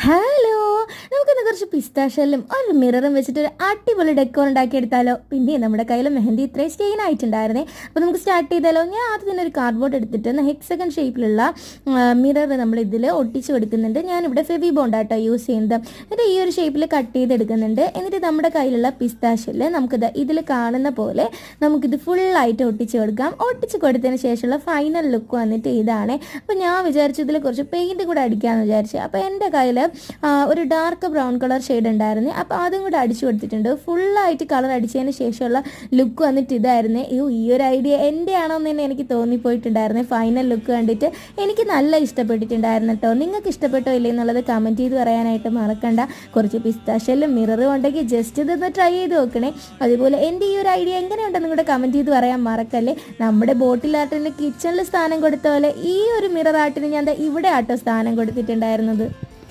Hello, നമുക്കിന്ന് കുറച്ച് പിസ്താഷെല്ലും ഒരു മിററും വെച്ചിട്ട് ഒരു അടിപൊളി ഡെക്കോർ ഉണ്ടാക്കിയെടുത്താലോ. പിന്നെ നമ്മുടെ കയ്യിൽ മെഹന്തി ഇത്രയും സ്റ്റെയിൻ ആയിട്ടുണ്ടായിരുന്നേ. അപ്പോൾ നമുക്ക് സ്റ്റാർട്ട് ചെയ്താലോ. ഞാൻ ആദ്യം തന്നെ ഒരു കാർഡ്ബോർഡ് എടുത്തിട്ട് ഹെക്സഗൺ ഷേപ്പിലുള്ള മിറർ നമ്മൾ ഇതിൽ ഒട്ടിച്ച് കൊടുക്കുന്നുണ്ട്. ഞാനിവിടെ ഫെവി ബോണ്ടാട്ടോ യൂസ് ചെയ്യുന്നത്. എന്നിട്ട് ഈ ഒരു ഷേപ്പിൽ കട്ട് ചെയ്തെടുക്കുന്നുണ്ട്. എന്നിട്ട് നമ്മുടെ കയ്യിലുള്ള പിസ്താഷെല്ല് നമുക്കിത് ഇതിൽ കാണുന്ന പോലെ നമുക്കിത് ഫുള്ളായിട്ട് ഒട്ടിച്ച് കൊടുക്കാം. ഒട്ടിച്ച് കൊടുത്തതിന് ശേഷമുള്ള ഫൈനൽ ലുക്ക് വന്നിട്ട് ഇതാണ്. അപ്പോൾ ഞാൻ വിചാരിച്ചു ഇതിൽ കുറച്ച് പെയിൻറ്റ് കൂടെ അടിക്കാമെന്ന് വിചാരിച്ചു. അപ്പോൾ എൻ്റെ കയ്യിൽ ഒരു ഡാർക്ക് ബ്രൗൺ കളർ ഷെയ്ഡ് ഉണ്ടായിരുന്നു. അപ്പോൾ അതും കൂടെ അടിച്ചു കൊടുത്തിട്ടുണ്ട്. ഫുള്ളായിട്ട് കളർ അടിച്ചതിന് ശേഷമുള്ള ലുക്ക് വന്നിട്ട് ഇതായിരുന്നു. ഈ ഒരു ഐഡിയ എൻ്റെ ആണോ എന്ന് തന്നെ എനിക്ക് തോന്നിപ്പോയിട്ടുണ്ടായിരുന്നു. ഫൈനൽ ലുക്ക് കണ്ടിട്ട് എനിക്ക് നല്ല ഇഷ്ടപ്പെട്ടിട്ടുണ്ടായിരുന്നു കേട്ടോ. നിങ്ങൾക്ക് ഇഷ്ടപ്പെട്ടോ ഇല്ലേ എന്നുള്ളത് കമൻറ്റ് ചെയ്ത് പറയാനായിട്ട് മറക്കണ്ട. കുറച്ച് പിസ്താഷെല്ലും മിററും ഉണ്ടെങ്കിൽ ജസ്റ്റ് ഇതൊന്ന് ട്രൈ ചെയ്ത് നോക്കണേ. അതുപോലെ എൻ്റെ ഈ ഒരു ഐഡിയ എങ്ങനെയുണ്ടെന്ന് കൂടെ കമൻറ്റ് ചെയ്ത് പറയാൻ മറക്കല്ലേ. നമ്മുടെ ബോട്ടിൽ ആർട്ടിന് കിച്ചണിൽ സ്ഥാനം കൊടുത്ത പോലെ ഈ ഒരു മിറർ ആർട്ടിന് ഞാൻ ഇവിടെ ആട്ടോ സ്ഥാനം കൊടുത്തിട്ടുണ്ടായിരുന്നത്.